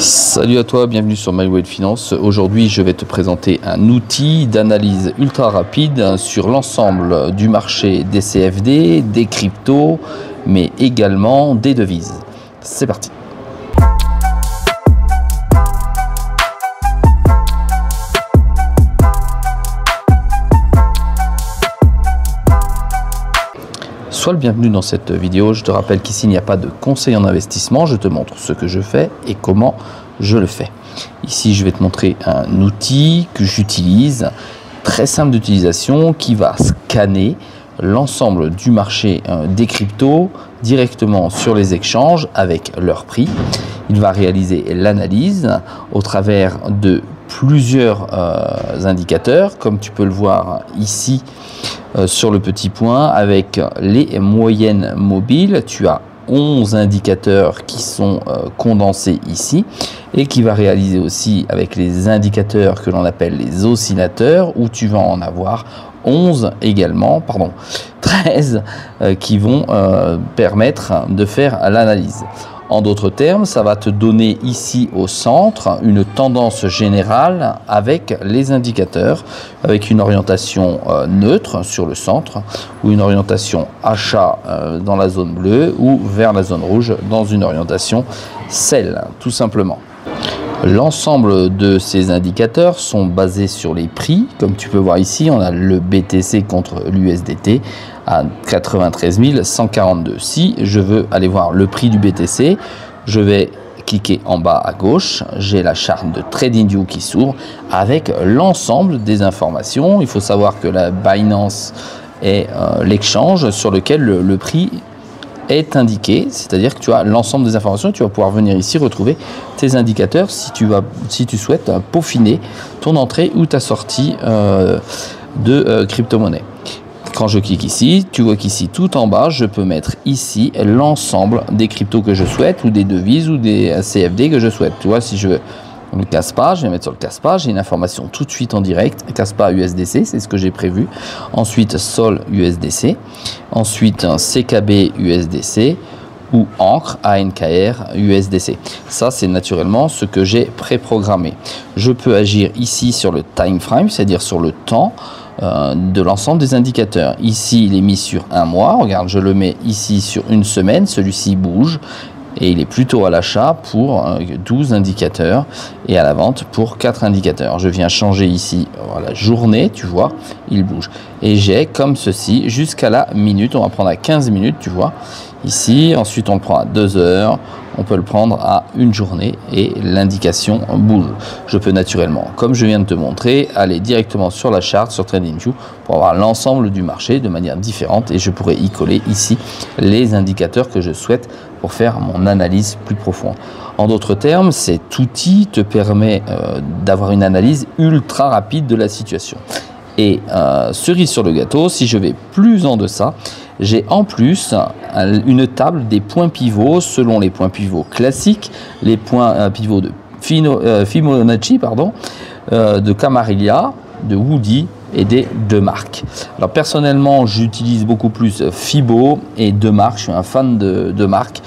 Salut à toi, bienvenue sur MyWay Finance. Aujourd'hui, je vais te présenter un outil d'analyse ultra rapide sur l'ensemble du marché des CFD, des cryptos, mais également des devises. C'est parti. Sois le bienvenu dans cette vidéo. Je te rappelle qu'ici il n'y a pas de conseil en investissement. Je te montre ce que je fais et comment je le fais. Ici, je vais te montrer un outil que j'utilise, très simple d'utilisation, qui va scanner l'ensemble du marché des cryptos directement sur les exchanges avec leur prix. Il va réaliser l'analyse au travers de plusieurs indicateurs, comme tu peux le voir ici sur le petit point avec les moyennes mobiles. Tu as 11 indicateurs qui sont condensés ici et qui va réaliser aussi avec les indicateurs que l'on appelle les oscillateurs, où tu vas en avoir 13 qui vont permettre de faire l'analyse. En d'autres termes, ça va te donner ici au centre une tendance générale avec les indicateurs, avec une orientation neutre sur le centre, ou une orientation achat dans la zone bleue, ou vers la zone rouge dans une orientation sell, tout simplement. L'ensemble de ces indicateurs sont basés sur les prix. Comme tu peux voir ici, on a le BTC contre l'USDT à 93 142. Si je veux aller voir le prix du BTC, je vais cliquer en bas à gauche. J'ai la charte de TradingView qui s'ouvre avec l'ensemble des informations. Il faut savoir que la Binance est l'exchange sur lequel le prix est indiqué, c'est-à-dire que tu as l'ensemble des informations. Tu vas pouvoir venir ici retrouver tes indicateurs si tu souhaites peaufiner ton entrée ou ta sortie de crypto-monnaie. Quand je clique ici, tu vois qu'ici tout en bas, je peux mettre ici l'ensemble des cryptos que je souhaite, ou des devises ou des CFD que je souhaite. Tu vois, si je veux le Kaspa, je vais mettre sur le Kaspa, j'ai une information tout de suite en direct. Kaspa USDC, c'est ce que j'ai prévu. Ensuite Sol USDC, ensuite CKB USDC ou Ancre ANKR USDC. Ça, c'est naturellement ce que j'ai préprogrammé. Je peux agir ici sur le time frame, c'est-à-dire sur le temps de l'ensemble des indicateurs. Ici, il est mis sur un mois. Regarde, je le mets ici sur une semaine. Celui-ci bouge. Et il est plutôt à l'achat pour 12 indicateurs et à la vente pour 4 indicateurs. Je viens changer ici la journée, tu vois, il bouge. Et j'ai comme ceci jusqu'à la minute. On va prendre à 15 minutes, tu vois, ici. Ensuite, on le prend à 2 heures. On peut le prendre à une journée et l'indication bouge. Je peux naturellement, comme je viens de te montrer, aller directement sur la charte, sur TradingView, pour avoir l'ensemble du marché de manière différente. Et je pourrais y coller ici les indicateurs que je souhaite pour faire mon analyse plus profonde. En d'autres termes, cet outil te permet d'avoir une analyse ultra rapide de la situation. Et cerise sur le gâteau, si je vais plus en deçà, j'ai en plus une table des points pivots selon les points pivots classiques, les points pivots de Fibonacci, de Camarilla, de Woody et des deux marques. Alors personnellement, j'utilise beaucoup plus Fibo et deux marques. Je suis un fan de deux marques.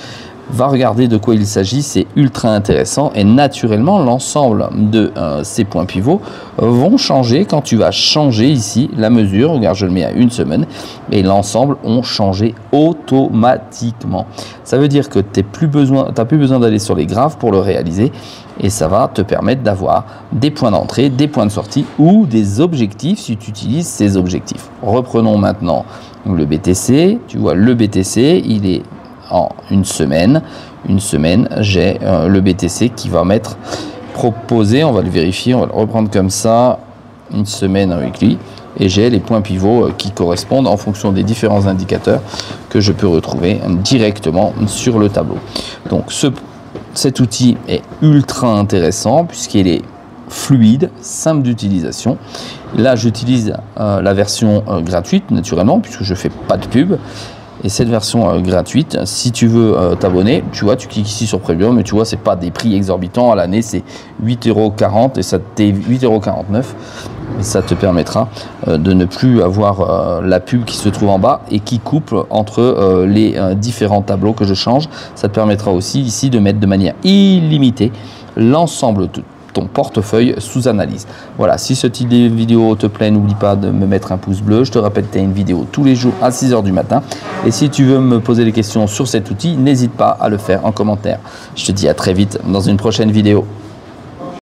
Va regarder de quoi il s'agit, c'est ultra intéressant et naturellement l'ensemble de ces points pivots vont changer quand tu vas changer ici la mesure. Regarde, je le mets à une semaine et l'ensemble ont changé automatiquement. Ça veut dire que tu n'as plus besoin d'aller sur les graphes pour le réaliser et ça va te permettre d'avoir des points d'entrée, des points de sortie ou des objectifs si tu utilises ces objectifs. Reprenons maintenant le BTC. Tu vois, le BTC, il est en une semaine, j'ai le BTC qui va m'être proposé. On va le vérifier, on va le reprendre comme ça, une semaine avec lui, et j'ai les points pivots qui correspondent en fonction des différents indicateurs que je peux retrouver directement sur le tableau. Donc cet outil est ultra intéressant puisqu'il est fluide, simple d'utilisation. Là, j'utilise la version gratuite naturellement puisque je fais pas de pub. Et cette version gratuite, si tu veux t'abonner, tu vois, tu cliques ici sur Premium, mais tu vois, c'est pas des prix exorbitants. À l'année, c'est 8,40 € et ça t'est 8,49 €. Et ça te permettra de ne plus avoir la pub qui se trouve en bas et qui coupe entre les différents tableaux que je change. Ça te permettra aussi ici de mettre de manière illimitée l'ensemble de ton portefeuille sous analyse. Voilà, si ce type de vidéo te plaît, n'oublie pas de me mettre un pouce bleu. Je te rappelle que tu as une vidéo tous les jours à 6 h du matin. Et si tu veux me poser des questions sur cet outil, n'hésite pas à le faire en commentaire. Je te dis à très vite dans une prochaine vidéo.